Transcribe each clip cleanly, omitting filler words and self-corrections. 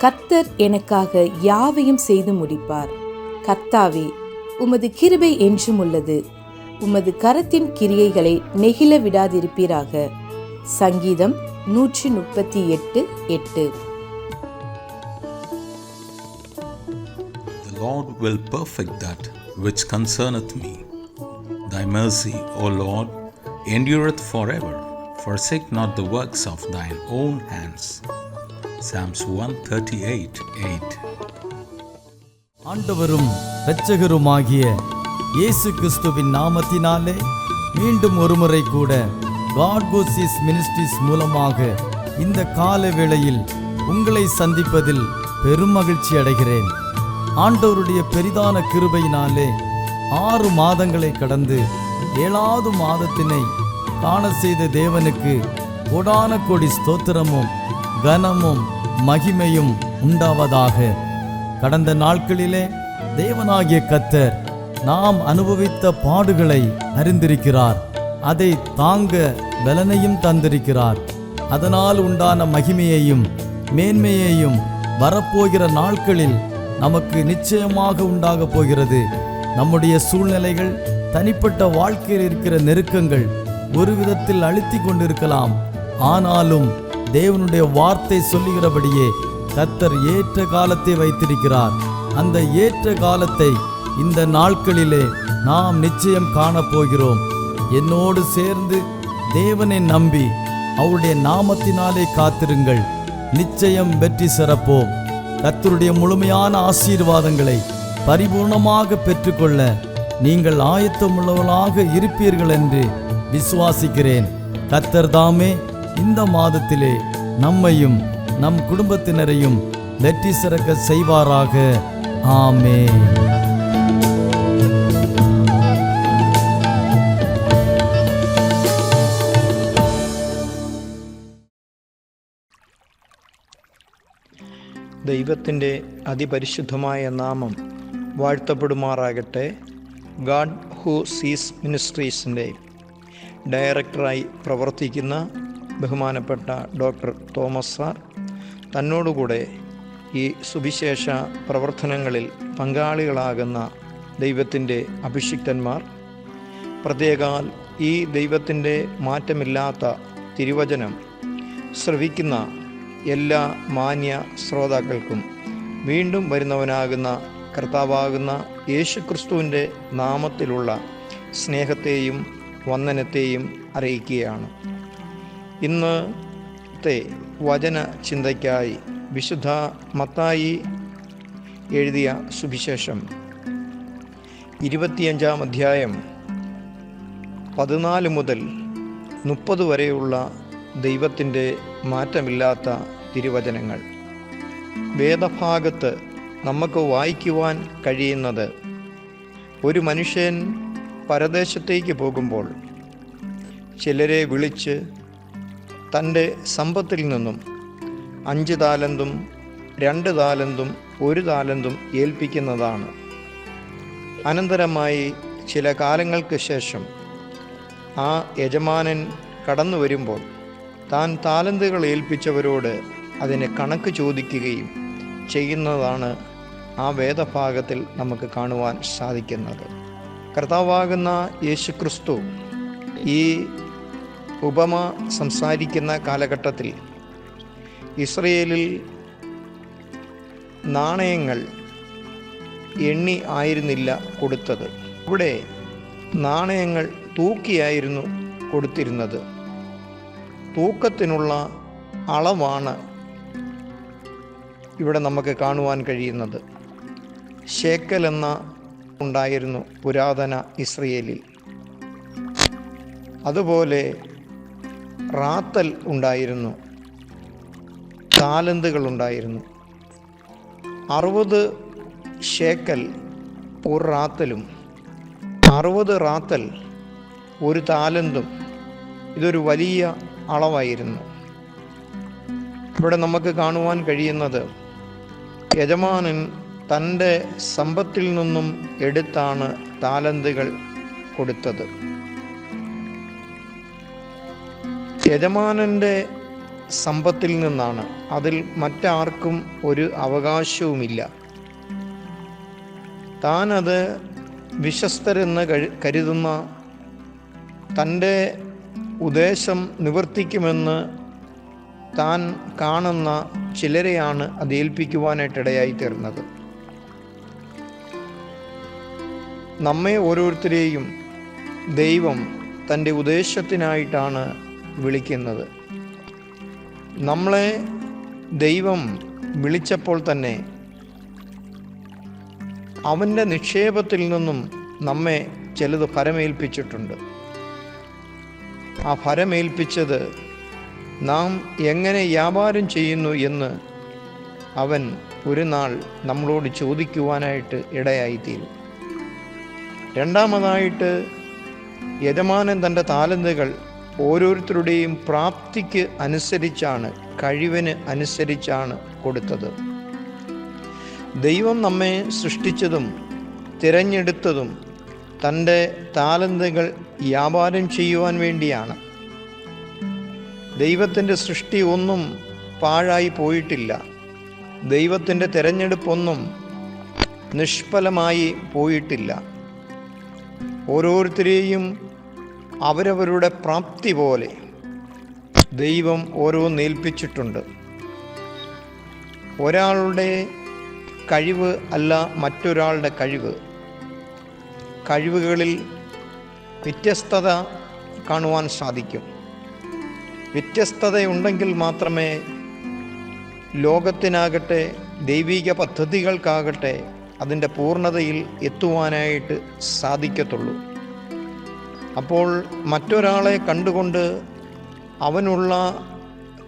கர்த்தர் எனக்காக யாவையும் செய்து முடிப்பார். கர்த்தாவே, உமது கிருபை என்றும் உள்ளது. உமது கரத்தின் கிரியைகளை நெகிழ விடாதிருப்பீராக. சங்கீதம் 138:8. The Lord will perfect that which concerneth me. Thy mercy, O Lord, endureth forever. Forsake not the works of thine own hands. Psalms 138:8. ஆண்டவரும் இரட்சகருமாகிய இயேசு கிறிஸ்துவின் நாமத்தினாலே மீண்டும் ஒருமுறை கூட God Goes மினிஸ்ட்ரிஸ் மூலமாக இந்த கால வேளையில் உங்களை சந்திப்பதில் பெரும் மகிழ்ச்சி அடைகிறேன். ஆண்டவருடைய பெரிதான கிருபையினாலே 6 மாதங்களை கடந்து 7வது மாதத்தினை காண செய்த தேவனுக்கு கோடான கோடி ஸ்தோத்திரமும் கனமும் மகிமையும் உண்டாவதாக. கடந்த நாட்களிலே தேவனாகிய கர்த்தர் நாம் அனுபவித்த பாடுகளை அறிந்திருக்கிறார். அதை தாங்க பலனையும் தந்திருக்கிறார். அதனால் உண்டான மகிமையையும் மேன்மையையும் வரப்போகிற நாட்களில் நமக்கு நிச்சயமாக உண்டாக போகிறது. நம்முடைய சூழ்நிலைகள், தனிப்பட்ட வாழ்க்கையில் இருக்கிற நெருக்கங்கள் ஒரு விதத்தில் அழுத்தி கொண்டிருக்கலாம். ஆனாலும் தேவனுடைய வார்த்தை சொல்லுகிறபடியே கர்த்தர் ஏற்ற காலத்தை வைத்திருக்கிறார். அந்த ஏற்ற காலத்தை இந்த நாட்களிலே நாம் நிச்சயம் காணப்போகிறோம். என்னோடு சேர்ந்து தேவனை நம்பி அவருடைய நாமத்தினாலே காத்திருங்கள். நிச்சயம் வெற்றி சிறப்போம். கர்த்தருடைய முழுமையான ஆசீர்வாதங்களை பரிபூர்ணமாக பெற்றுக்கொள்ள நீங்கள் ஆயத்தமுள்ளவர்களாக இருப்பீர்கள் என்று விசுவாசிக்கிறேன். கர்த்தர் தாமே இந்த மாதத்திலே நம்மையும் நம் குடும்பத்தினரையும் வெற்றி சிறக்க செய்வாராக. ஆமென். ദൈവത്തിൻ്റെ അതിപരിശുദ്ധമായ നാമം വാഴ്ത്തപ്പെടുമാറാകട്ടെ. ഗാഡ് ഹൂ സീസ് മിനിസ്ട്രീസിൻ്റെ ഡയറക്ടറായി പ്രവർത്തിക്കുന്ന ബഹുമാനപ്പെട്ട ഡോക്ടർ തോമസ് സാർ, തന്നോടുകൂടെ ഈ സുവിശേഷ പ്രവർത്തനങ്ങളിൽ പങ്കാളികളാകുന്ന ദൈവത്തിൻ്റെ അഭിഷിക്തന്മാർ, പ്രത്യേകാൽ ഈ ദൈവത്തിൻ്റെ മാറ്റമില്ലാത്ത തിരുവചനം ശ്രവിക്കുന്ന എല്ലാ മാന്യ ശ്രോതാക്കൾക്കും വീണ്ടും വരുന്നവനാകുന്ന കർത്താവാകുന്ന യേശുക്രിസ്തുവിൻ്റെ നാമത്തിലുള്ള സ്നേഹത്തെയും വന്ദനത്തെയും അറിയിക്കുകയാണ്. ഇന്നത്തെ വചന ചിന്തയ്ക്കായി വിശുദ്ധ മത്തായി എഴുതിയ സുവിശേഷം 25-ാം അധ്യായം 14 മുതൽ 30 വരെയുള്ള ദൈവത്തിൻ്റെ മാറ്റമില്ലാത്ത തിരുവചനങ്ങൾ. വേദഭാഗത്ത് നമുക്ക് വായിക്കുവാൻ കഴിയുന്നത്, ഒരു മനുഷ്യൻ പരദേശത്തേക്ക് പോകുമ്പോൾ ചിലരെ വിളിച്ച് തൻ്റെ സമ്പത്തിൽ നിന്നും 5 താലന്തും 2 താലന്തും 1 താലന്തും ഏൽപ്പിക്കുന്നതാണ്. അനന്തരമായി ചില കാലങ്ങൾക്ക് ശേഷം ആ യജമാനൻ കടന്നു വരുമ്പോൾ താൻ താലന്തുകൾ ഏൽപ്പിച്ചവരോട് അതിന് കണക്ക് ചോദിക്കുകയും ചെയ്യുന്നതാണ് ആ വേദഭാഗത്തിൽ നമുക്ക് കാണുവാൻ സാധിക്കുന്നത്. കർത്താവാകുന്ന യേശുക്രിസ്തു ഈ ഉപമ സംസാരിക്കുന്ന കാലഘട്ടത്തിൽ ഇസ്രയേലിൽ നാണയങ്ങൾ എണ്ണി ആയിരുന്നില്ല കൊടുത്തത്. ഇവിടെ നാണയങ്ങൾ തൂക്കിയായിരുന്നു കൊടുത്തിരുന്നത്. തൂക്കത്തിനുള്ള അളവാണ് ഇവിടെ നമുക്ക് കാണുവാൻ കഴിയുന്നത്. ശേക്കൽ എന്ന ഉണ്ടായിരുന്നു പുരാതന ഇസ്രയേലിൽ. അതുപോലെ റാത്തൽ ഉണ്ടായിരുന്നു, താലന്തുകൾ ഉണ്ടായിരുന്നു. 60 ശേക്കൽ ഒരു റാത്തലും 60 റാത്തൽ ഒരു താലന്തും ഇതൊരു വലിയ അളവായിരുന്നു. ഇവിടെ നമുക്ക് കാണുവാൻ കഴിയുന്നത്, യജമാനൻ തൻ്റെ സമ്പത്തിൽ നിന്നും എടുത്താണ് താലന്തുകൾ കൊടുത്തത്. യജമാനൻ്റെ സമ്പത്തിൽ നിന്നാണ്. അതിൽ മറ്റാർക്കും ഒരു അവകാശവുമില്ല. താനത് വിശ്വസ്തരെന്ന് കരുതുന്ന, തൻ്റെ ഉദ്ദേശം നിവർത്തിക്കുമെന്ന് താൻ കാണുന്ന ചിലരെയാണ് അത് ഏൽപ്പിക്കുവാനായിട്ടിടയായി തീർന്നത്. നമ്മെ ഓരോരുത്തരെയും ദൈവം തൻ്റെ ഉദ്ദേശത്തിനായിട്ടാണ് വിളിക്കുന്നത്. നമ്മളെ ദൈവം വിളിച്ചപ്പോൾ തന്നെ അവൻ്റെ നിക്ഷേപത്തിൽ നിന്നും നമ്മെ ചിലത് ഫലമേൽപ്പിച്ചിട്ടുണ്ട്. ആ ഫലമേൽപ്പിച്ചത് നാം എങ്ങനെ വ്യാപാരം ചെയ്യുന്നു എന്ന് അവൻ ഒരു നാൾ നമ്മളോട് ചോദിക്കുവാനായിട്ട് ഇടയായിത്തീരും. രണ്ടാമതായിട്ട്, യജമാനൻ തൻ്റെ താലന്തുകൾ ഓരോരുത്തരുടെയും പ്രാപ്തിക്ക് അനുസരിച്ചാണ്, കഴിവിന് അനുസരിച്ചാണ് കൊടുത്തത്. ദൈവം നമ്മെ സൃഷ്ടിച്ചതും തിരഞ്ഞെടുത്തതും തൻ്റെ താലന്തുകൾ വ്യാപാരം ചെയ്യുവാൻ വേണ്ടിയാണ്. ദൈവത്തിൻ്റെ സൃഷ്ടി ഒന്നും പാഴായി പോയിട്ടില്ല. ദൈവത്തിൻ്റെ തിരഞ്ഞെടുപ്പൊന്നും നിഷ്ഫലമായി പോയിട്ടില്ല. ഓരോരുത്തരെയും അവരവരുടെ പ്രാപ്തി പോലെ ദൈവം ഓരോന്നേൽപ്പിച്ചിട്ടുണ്ട്. ഒരാളുടെ കഴിവ് അല്ല മറ്റൊരാളുടെ കഴിവ്. കഴിവുകളിൽ വ്യത്യസ്തത കാണുവാൻ സാധിക്കും. വ്യത്യസ്തതയുണ്ടെങ്കിൽ മാത്രമേ ലോകത്തിനാകട്ടെ ദൈവിക പദ്ധതികൾക്കാകട്ടെ അതിൻ്റെ പൂർണ്ണതയിൽ എത്തുവാനായിട്ട് സാധിക്കത്തുള്ളൂ. അപ്പോൾ മറ്റൊരാളെ കണ്ടുകൊണ്ട് അവനുള്ള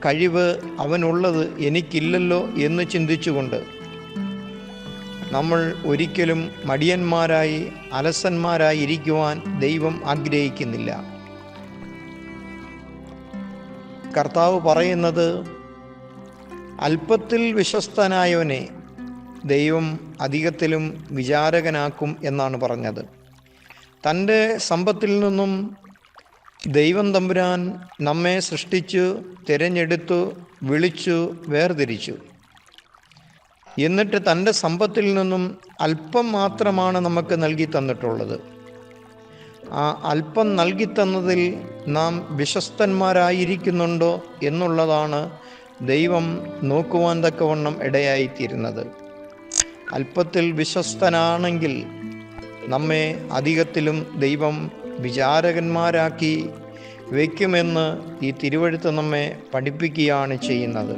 കഴിവ്, അവനുള്ളത് എനിക്കില്ലല്ലോ എന്ന് ചിന്തിച്ചുകൊണ്ട് നമ്മൾ ഒരിക്കലും മടിയന്മാരായി അലസന്മാരായി ഇരിക്കുവാൻ ദൈവം ആഗ്രഹിക്കുന്നില്ല. കർത്താവ് പറയുന്നത്, അല്പത്തിൽ വിശ്വസ്തനായവനെ ദൈവം അധികത്തിലും വിചാരകനാക്കും എന്നാണ് പറഞ്ഞത്. തൻ്റെ സമ്പത്തിൽ നിന്നും ദൈവം തമ്പുരാൻ നമ്മെ സൃഷ്ടിച്ചു, തിരഞ്ഞെടുത്തു, വിളിച്ചു, വേർതിരിച്ചു. എന്നിട്ട് തൻ്റെ സമ്പത്തിൽ നിന്നും അല്പം മാത്രമാണ് നമുക്ക് നൽകി തന്നിട്ടുള്ളത്. ആ അല്പം നൽകി തന്നതിൽ നാം വിശ്വസ്തന്മാരായിരിക്കുന്നുണ്ടോ എന്നുള്ളതാണ് ദൈവം നോക്കുവാൻ തക്കവണ്ണം ഇടയായിത്തീരുന്നത്. അല്പത്തിൽ വിശ്വസ്തനാണെങ്കിൽ നമ്മെ അധികത്തിലും ദൈവം വിചാരകന്മാരാക്കി വയ്ക്കുമെന്ന് ഈ തിരുവെഴുത്ത് നമ്മെ പഠിപ്പിക്കുകയാണ് ചെയ്യുന്നത്.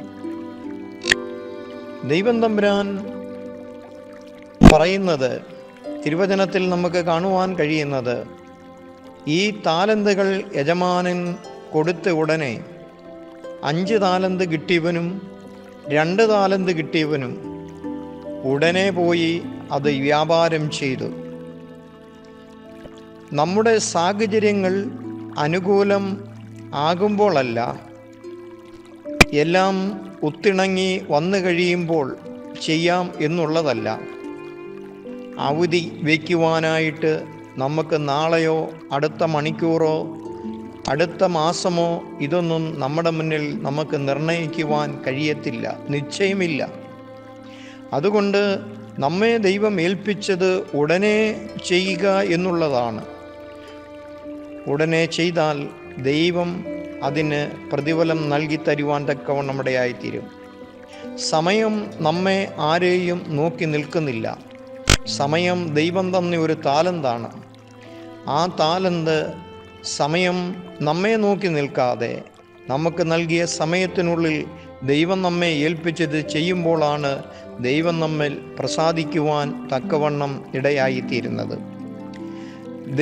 ദൈവം തമ്പുരാൻ പറയുന്നത്, തിരുവചനത്തിൽ നമുക്ക് കാണുവാൻ കഴിയുന്നത്, ഈ താലന്തുകൾ യജമാനൻ കൊടുത്ത ഉടനെ 5 താലന്ത് കിട്ടിയവനും 2 താലന്ത് കിട്ടിയവനും ഉടനെ പോയി അത് വ്യാപാരം ചെയ്തു. നമ്മുടെ സാഹചര്യങ്ങൾ അനുകൂലം ആകുമ്പോഴല്ല, എല്ലാം ഒത്തിണങ്ങി വന്നു കഴിയുമ്പോൾ ചെയ്യാം എന്നുള്ളതല്ല. അവധി വയ്ക്കുവാനായിട്ട് നമുക്ക് നാളെയോ അടുത്ത മണിക്കൂറോ അടുത്ത മാസമോ ഇതൊന്നും നമ്മുടെ മുന്നിൽ നമുക്ക് നിർണയിക്കുവാൻ കഴിയത്തില്ല, നിശ്ചയമില്ല. അതുകൊണ്ട് നമ്മെ ദൈവം ഏൽപ്പിച്ചത് ഉടനെ ചെയ്യുക എന്നുള്ളതാണ്. ഉടനെ ചെയ്താൽ ദൈവം അതിന് പ്രതിഫലം നൽകി തരുവാൻ തക്കവണ്ണം ഇടയായിത്തീരും. സമയം നമ്മെ ആരെയും നോക്കി നിൽക്കുന്നില്ല. സമയം ദൈവം തന്ന ഒരു താലന്താണ്. ആ താലന്ത് സമയം നമ്മെ നോക്കി നിൽക്കാതെ നമുക്ക് നൽകിയ സമയത്തിനുള്ളിൽ ദൈവം നമ്മെ ഏൽപ്പിച്ചത് ചെയ്യുമ്പോഴാണ് ദൈവം നമ്മിൽ പ്രസാദിക്കുവാൻ തക്കവണ്ണം ഇടയായിത്തീരുന്നത്.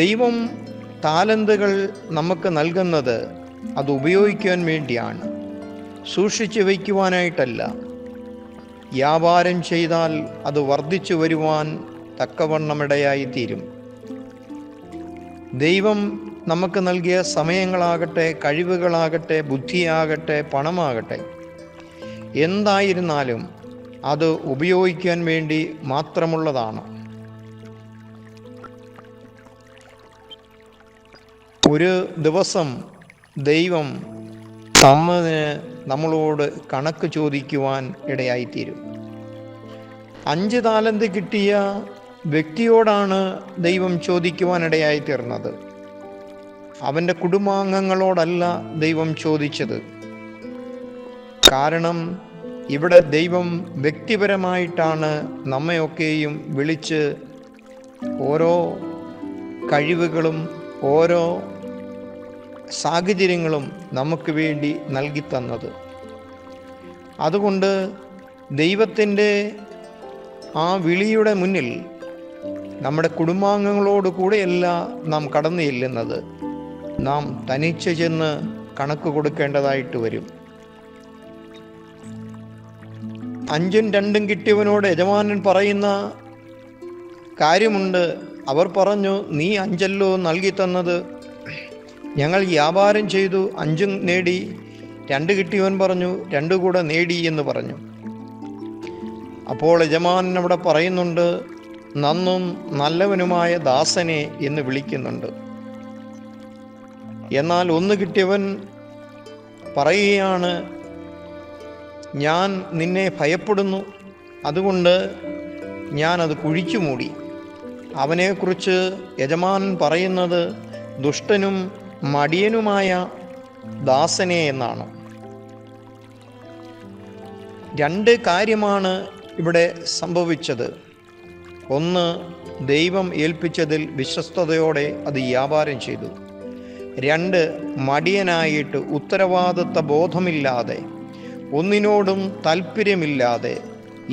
ദൈവം താലന്തുകൾ നമുക്ക് നൽകുന്നത് അത് ഉപയോഗിക്കാൻ വേണ്ടിയാണ്, സൂക്ഷിച്ചു വയ്ക്കുവാനായിട്ടല്ല. വ്യാപാരം ചെയ്താൽ അത് വർദ്ധിച്ചു വരുവാൻ തക്കവണ്ണം ഇടയായിത്തീരും. ദൈവം നമുക്ക് നൽകിയ സമയങ്ങളാകട്ടെ, കഴിവുകളാകട്ടെ, ബുദ്ധിയാകട്ടെ, പണമാകട്ടെ, എന്തായിരുന്നാലും അത് ഉപയോഗിക്കാൻ വേണ്ടി മാത്രമുള്ളതാണ്. ഒരു ദിവസം ദൈവം തന്നതിന് നമ്മളോട് കണക്ക് ചോദിക്കുവാൻ ഇടയായിത്തീരും. 5 താലന്ത് കിട്ടിയ വ്യക്തിയോടാണ് ദൈവം ചോദിക്കുവാൻ ഇടയായിത്തീർന്നത്. അവൻ്റെ കുടുംബാംഗങ്ങളോടല്ല ദൈവം ചോദിച്ചത്. കാരണം ഇവിടെ ദൈവം വ്യക്തിപരമായിട്ടാണ് നമ്മയൊക്കെയും വിളിച്ച് ഓരോ കഴിവുകളും ഓരോ സാഹചര്യങ്ങളും നമുക്ക് വേണ്ടി നൽകിത്തന്നത്. അതുകൊണ്ട് ദൈവത്തിൻ്റെ ആ വിളിയുടെ മുന്നിൽ നമ്മുടെ കുടുംബാംഗങ്ങളോട് കൂടെയല്ല നാം കടന്നു ചെല്ലുന്നത്. നാം തനിച്ച് ചെന്ന് കണക്ക് കൊടുക്കേണ്ടതായിട്ട് വരും. 5ഉം 2ഉം കിട്ടിയവനോട് യജമാനൻ പറയുന്ന കാര്യമുണ്ട്. അവർ പറഞ്ഞു, നീ 5 നൽകി തന്നത്, ഞങ്ങൾ വ്യാപാരം ചെയ്തു 5 നേടി. 2 കിട്ടിയവൻ പറഞ്ഞു, 2 കൂടെ നേടി എന്ന് പറഞ്ഞു. അപ്പോൾ യജമാനൻ അവിടെ പറയുന്നുണ്ട്, നന്നും നല്ലവനുമായ ദാസനെ എന്ന് വിളിക്കുന്നുണ്ട്. എന്നാൽ 1 കിട്ടിയവൻ പറയുകയാണ്, ഞാൻ നിന്നെ ഭയപ്പെടുന്നു, അതുകൊണ്ട് ഞാനത് കുഴിച്ചു മൂടി. അവനെക്കുറിച്ച് യജമാനൻ പറയുന്നത് ദുഷ്ടനും മടിയനുമായ ദാസനെ എന്നാണ്. 2 കാര്യമാണ് ഇവിടെ സംഭവിച്ചത്. 1, ദൈവം ഏൽപ്പിച്ചതിൽ വിശ്വസ്തയോടെ അത് വ്യാപാരം ചെയ്തു. 2, മടിയനായിട്ട് ഉത്തരവാദിത്വ ബോധമില്ലാതെ ഒന്നിനോടും താല്പര്യമില്ലാതെ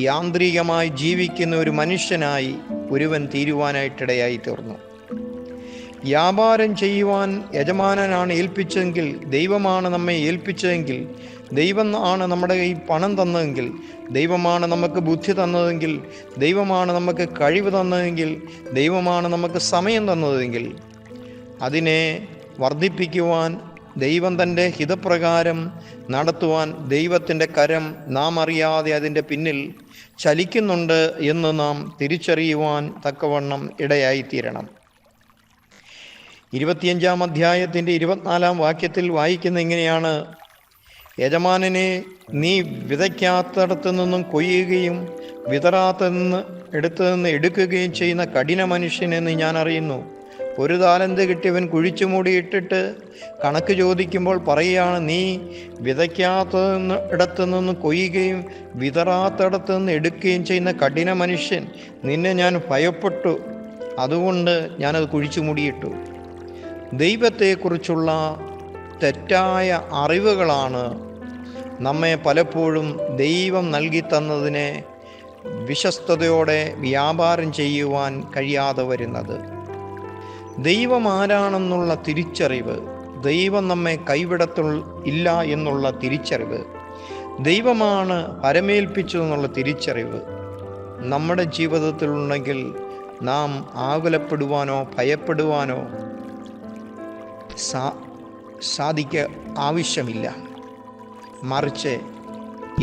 യാന്ത്രികമായി ജീവിക്കുന്ന ഒരു മനുഷ്യനായി ഒരുവൻ തീരുവാനായിട്ടിടയായി തീർന്നു. വ്യാപാരം ചെയ്യുവാൻ യജമാനനാണ് ഏൽപ്പിച്ചതെങ്കിൽ, ദൈവമാണ് നമ്മെ ഏൽപ്പിച്ചതെങ്കിൽ, ദൈവം ആണ് നമ്മുടെ കയ്യിൽ പണം തന്നതെങ്കിൽ, ദൈവമാണ് നമുക്ക് ബുദ്ധി തന്നതെങ്കിൽ, ദൈവമാണ് നമുക്ക് കഴിവ് തന്നതെങ്കിൽ, ദൈവമാണ് നമുക്ക് സമയം തന്നതെങ്കിൽ, അതിനെ വർദ്ധിപ്പിക്കുവാൻ, ദൈവം തൻ്റെ ഹിതപ്രകാരം നടത്തുവാൻ ദൈവത്തിൻ്റെ കരം നാം അറിയാതെ അതിൻ്റെ പിന്നിൽ ചലിക്കുന്നുണ്ട് എന്ന് നാം തിരിച്ചറിയുവാൻ തക്കവണ്ണം ഇടയായിത്തീരണം. 25-ാം അധ്യായത്തിൻ്റെ 24-ാം വാക്യത്തിൽ വായിക്കുന്ന ഇങ്ങനെയാണ്, യജമാനനെ നീ വിതയ്ക്കാത്തടത്തു നിന്നും കൊയ്യുകയും എടുത്തു നിന്ന് എടുക്കുകയും ചെയ്യുന്ന കഠിന മനുഷ്യനെന്ന് ഞാൻ അറിയുന്നു. 1 താലന്ത് കിട്ടിയവൻ കുഴിച്ചു മൂടിയിട്ടിട്ട് കണക്ക് ചോദിക്കുമ്പോൾ പറയുകയാണ്, നീ ഇടത്തു നിന്ന് കൊയ്യുകയും വിതറാത്തടത്തു നിന്ന് എടുക്കുകയും ചെയ്യുന്ന കഠിന മനുഷ്യൻ, നിന്നെ ഞാൻ ഭയപ്പെട്ടു, അതുകൊണ്ട് ഞാനത് കുഴിച്ചു മൂടിയിട്ടു. ദൈവത്തെക്കുറിച്ചുള്ള തെറ്റായ അറിവുകളാണ് നമ്മെ പലപ്പോഴും ദൈവം നൽകി തന്നതിനെ വിശ്വസ്തയോടെ വ്യാപാരം ചെയ്യുവാൻ കഴിയാതെ വരുന്നത്. ദൈവം ആരാണെന്നുള്ള തിരിച്ചറിവ്, ദൈവം നമ്മെ ഇല്ല എന്നുള്ള തിരിച്ചറിവ്, ദൈവമാണ് പരമേൽപ്പിച്ചതെന്നുള്ള തിരിച്ചറിവ് നമ്മുടെ ജീവിതത്തിലുണ്ടെങ്കിൽ നാം ആകുലപ്പെടുവാനോ ഭയപ്പെടുവാനോ ആവശ്യമില്ല. മറിച്ച്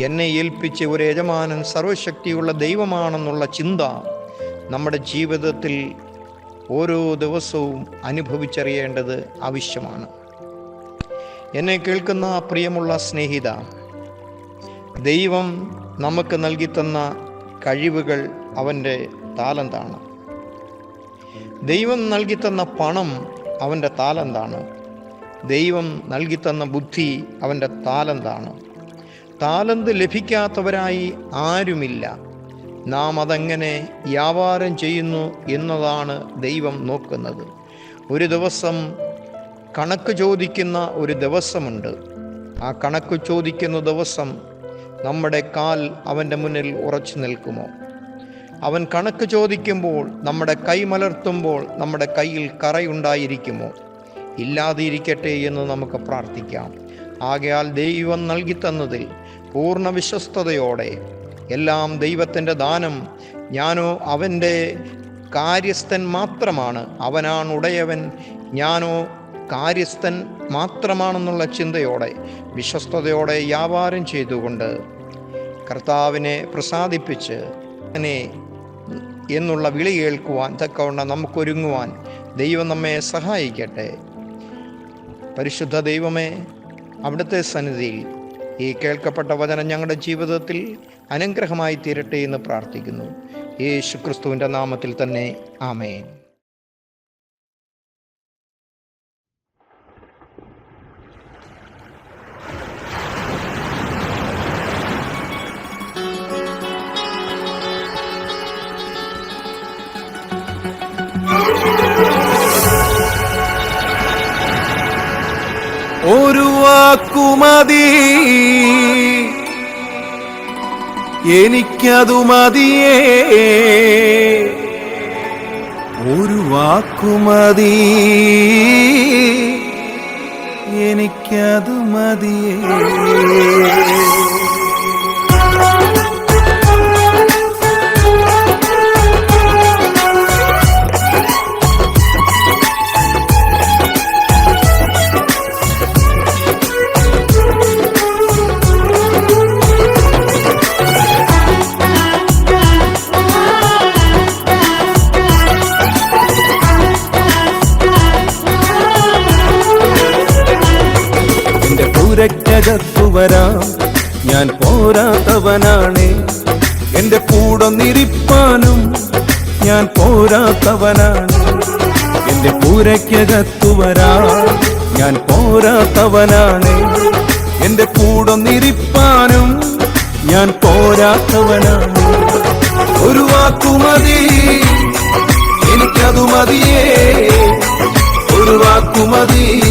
എന്നെ ഏൽപ്പിച്ച ഒരു യജമാനൻ സർവശക്തിയുള്ള ദൈവമാണെന്നുള്ള ചിന്ത നമ്മുടെ ജീവിതത്തിൽ ഓരോ ദിവസവും അനുഭവിച്ചറിയേണ്ടത് ആവശ്യമാണ്. എന്നെ കേൾക്കുന്ന പ്രിയമുള്ള സ്നേഹിത, ദൈവം നമുക്ക് നൽകിത്തന്ന കഴിവുകൾ അവൻ്റെ താലന്താണ്. ദൈവം നൽകിത്തന്ന പണം അവൻ്റെ താലന്താണ്. ദൈവം നൽകിത്തന്ന ബുദ്ധി അവൻ്റെ താലന്താണ്. താലന്ത് ലഭിക്കാത്തവരായി ആരുമില്ല. നാം അതെങ്ങനെ വ്യാപാരം ചെയ്യുന്നു എന്നതാണ് ദൈവം നോക്കുന്നത്. ഒരു ദിവസം കണക്ക് ചോദിക്കുന്ന ഒരു ദിവസമുണ്ട്. ആ കണക്ക് ചോദിക്കുന്ന ദിവസം നമ്മുടെ കാൽ അവൻ്റെ മുന്നിൽ ഉറച്ചു നിൽക്കുമോ? അവൻ കണക്ക് ചോദിക്കുമ്പോൾ നമ്മുടെ കൈ മലർത്തുമ്പോൾ നമ്മുടെ കയ്യിൽ കറയുണ്ടായിരിക്കുമോ? ഇല്ലാതിരിക്കട്ടെ എന്ന് നമുക്ക് പ്രാർത്ഥിക്കാം. ആകയാൽ ദൈവം നൽകിത്തന്നതിൽ പൂർണ്ണ വിശ്വസ്തയോടെ എല്ലാം ദൈവത്തിൻ്റെ ദാനം, ഞാനോ അവൻ്റെ കാര്യസ്ഥൻ മാത്രമാണ്, അവനാണ് ഉടയവൻ, ഞാനോ കാര്യസ്ഥൻ മാത്രമാണെന്നുള്ള ചിന്തയോടെ വിശ്വസ്തയോടെ വ്യാപാരം ചെയ്തുകൊണ്ട് കർത്താവിനെ പ്രസാദിപ്പിച്ച് എന്നുള്ള വിളി കേൾക്കുവാൻ തക്കവണ്ണം നമുക്കൊരുങ്ങുവാൻ ദൈവം നമ്മെ സഹായിക്കട്ടെ. പരിശുദ്ധ ദൈവമേ, അവിടുത്തെ സന്നിധിയിൽ ഈ കേൾക്കപ്പെട്ട വചനം ഞങ്ങളുടെ ജീവിതത്തിൽ അനുഗ്രഹമായി തീരട്ടെ എന്ന് പ്രാർത്ഥിക്കുന്നു. യേശു ക്രിസ്തുവിൻ്റെ നാമത്തിൽ തന്നെ, ആമേൻ. ഒരു വാക്കുമതി, എനിക്കതു മതിയേ. ഒരു വാക്കുമതി, എനിക്കതു മതിയേ. ക്കകത്തു വരാം, ഞാൻ പോരാത്തവനാണ്. എന്റെ കൂടൊന്നിരിപ്പാനും ഞാൻ പോരാത്തവനാണ്. എന്റെ പൂരയ്ക്കകത്തു വരാം, ഞാൻ പോരാത്തവനാണ്. എന്റെ കൂടൊന്നിരിപ്പാനും ഞാൻ പോരാത്തവനാണ്. ഒരു വാക്കുമതി, എനിക്കതു മതിയേ. ഒരു വാക്കുമതി,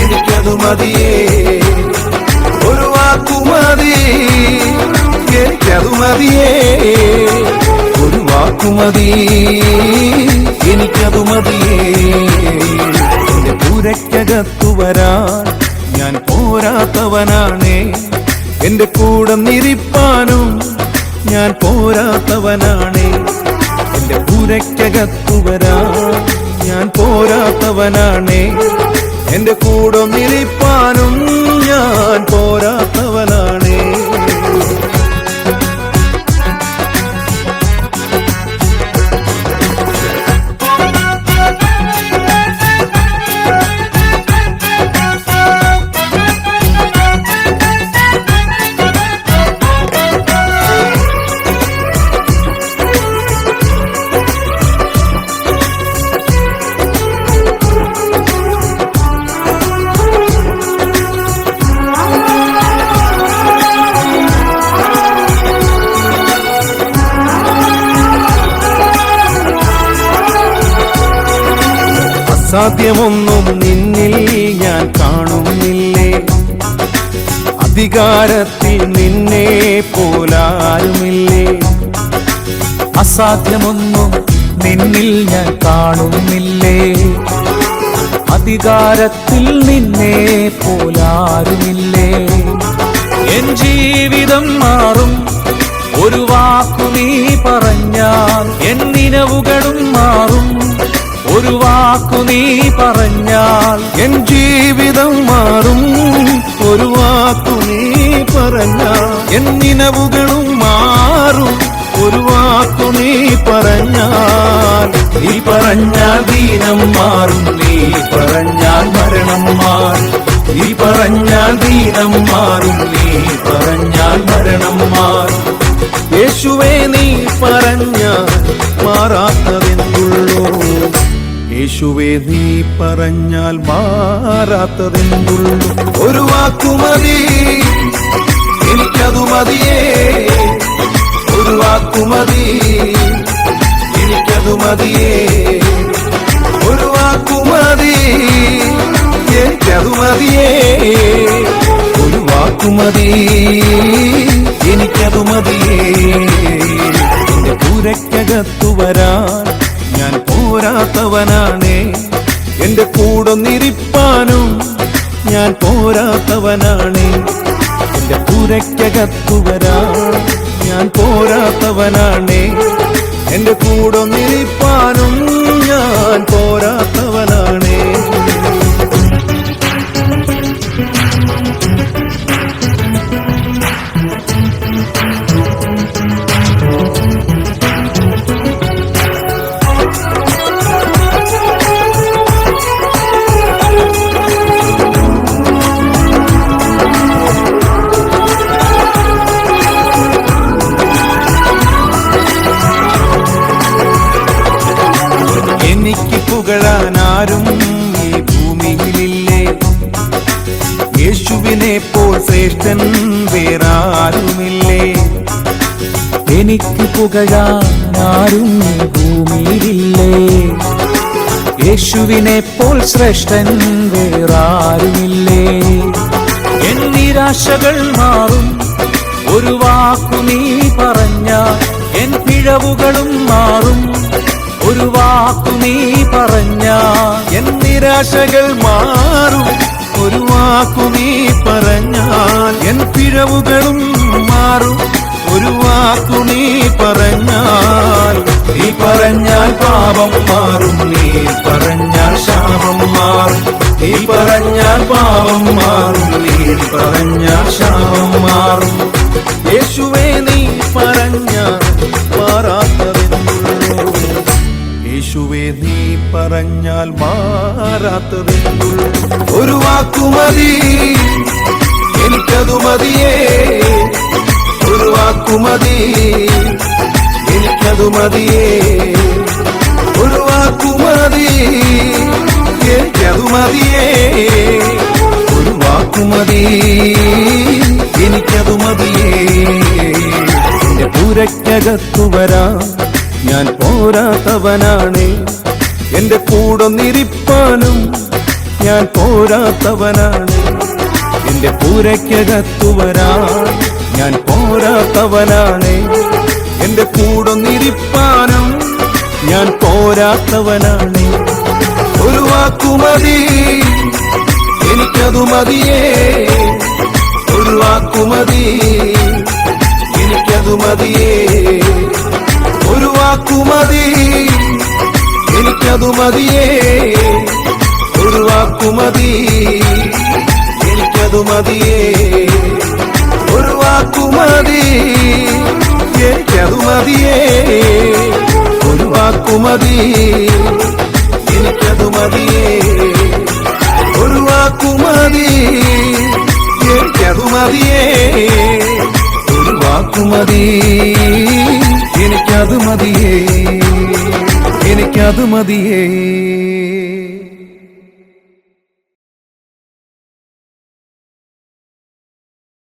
എനിക്കതു മതിയേ. ഒരു വാക്കുമതി, എനിക്കതു മതിയേ. ഒരു വാക്കുമതി, എനിക്കതു മതിയേ. എന്റെ പൂരയ്ക്കകത്തു വരാൻ ഞാൻ പോരാത്തവനാണ്. എന്റെ കൂടൊന്നിരിപ്പാനും ഞാൻ പോരാത്തവനാണ്. എന്റെ പൂരയ്ക്കകത്തു വരാൻ ഞാൻ പോരാത്തവനാണ്. എന്റെ കൂടൊന്നിരിപ്പാനും ഞാൻ പോരാത്തവനാണ്. അസാധ്യമൊന്നും നിന്നിൽ ഞാൻ കാണുന്നില്ലേ. അധികാരത്തിൽ നിന്നെ പോലാരുമില്ലേ. അസാധ്യമൊന്നും നിന്നിൽ ഞാൻ കാണുന്നില്ലേ. അധികാരത്തിൽ നിന്നെ പോലാരുമില്ലേ. എൻ ജീവിതം മാറും ഒരു വാക്കു നീ പറഞ്ഞാൽ. എൻ നിലവുകളും മാറും ഒരു വാക്കു നീ പറഞ്ഞാൽ. എൻ ജീവിതം മാറും ഒരു വാക്കു നീ പറഞ്ഞാൽ. എൻ നിലവുകളും മാറും ഒരു വാക്കു നീ പറഞ്ഞാൽ. നീ പറഞ്ഞാൽ ദീനം മാറും, നീ പറഞ്ഞാൽ മരണം മാറും. നീ പറഞ്ഞാൽ ദീനം മാറും, നീ പറഞ്ഞാൽ മരണം മാറും. യേശുവേ നീ പറഞ്ഞാൽ മാറാത്തതെന്തുള്ളൂ. യേശുവേ നീ പറഞ്ഞാൽ മാറാത്തതെന്തുള്ളൂ. ഒരു വാക്കുമതി, എനിക്കതു മതിയേ. ഒരു വാക്കുമതി, എനിക്കതു മതിയേ. ഒരു വാക്കുമതി, എനിക്കതു മതിയേ. ഒരു വാക്കുമതി, എനിക്കതു മതിയേ. എന്റെ പൂരയ്ക്കകത്തു വരാൻ ഞാൻ പോരാത്തവനാണ്. എന്റെ കൂടൊന്നിരിപ്പാനും ഞാൻ പോരാത്തവനാണ്. എന്റെ പൂരയ്ക്കകത്തു വരാൻ ഞാൻ പോരാത്തവനാണ്. എന്റെ കൂടൊന്നിരിപ്പാനും ഞാൻ പോരാത്തവനാണ്. ശ്രേഷ്ഠൻ വേറാരുമില്ലേ. എനിക്ക് പുകഴാൻ ആരും ഈ ഭൂമിയിലില്ലേ. യേശുവിനെ പോൽ ശ്രേഷ്ഠൻ വേറാരുമില്ലേ. എൻ നിരാശകൾ മാറും ഒരു വാക്കു നീ പറഞ്ഞാൽ, എൻ പിഴവുകളും മാറും ഒരു വാക്കു നീ പറഞ്ഞാൽ. എൻ നിരാശകൾ മാറും ഒരു വാക്കു നീ പറഞ്ഞാൽ, എൻ പിഴവുകളും മാറും ഒരു വാക്കു നീ പറഞ്ഞാൽ. നീ പറഞ്ഞാൽ പാപം മാറും, നീ പറഞ്ഞാൽ ശാപം മാറും. നീ പറഞ്ഞാൽ പാപം മാറും, നീ പറഞ്ഞാൽ ശാപം മാറും. യേശുവേ നീ പറഞ്ഞാൽ മാറാത്തതെന്നുള്ളൂ. യേശുവേ നീ പറഞ്ഞാൽ മാറാത്തതെന്നുള്ളൂ. ഒരു വാക്കുമതി എനിക്കതു മതിയേ. ഒരു വാക്കുമതി എനിക്കതു മതിയേ. ഒരു വാക്കുമതി എനിക്കതു മതിയേ. ഒരു വാക്കുമതി എനിക്കതു മതിയേ. എന്റെ പൂരയ്ക്കകത്തു വരാൻ ഞാൻ പോരാത്തവനാണ്. എന്റെ കൂടൊന്നിരിപ്പാനും ഞാൻ പോരാത്തവനാണ്. എന്റെ പൂരയ്ക്കകത്തു വരാൻ ഞാൻ പോരാത്തവനാണ്. എന്റെ കൂടൊന്നിരിപ്പാനും ഞാൻ പോരാത്തവനാണ്. ഒരു വാക്കുമതി എനിക്കതു മതിയേ. ഒരു വാക്കുമതി എനിക്കതു മതിയേ. ഒരു വാക്കുമതി എനിക്കതു മതിയേ. ഒരു വാക്കുമതി എനിക്കതു മതിയേ. ഒരു വാക്കുമതി എനിക്കതു മതിയേ. ഒരു വാക്കുമതി എനിക്കതു മതിയേ. ഒരു വാക്കുമതി എനിക്കതു മതിയേ. ഒരു വാക്കുമതി എനിക്കതു മതിയേ. എനിക്കതു മതിയേ.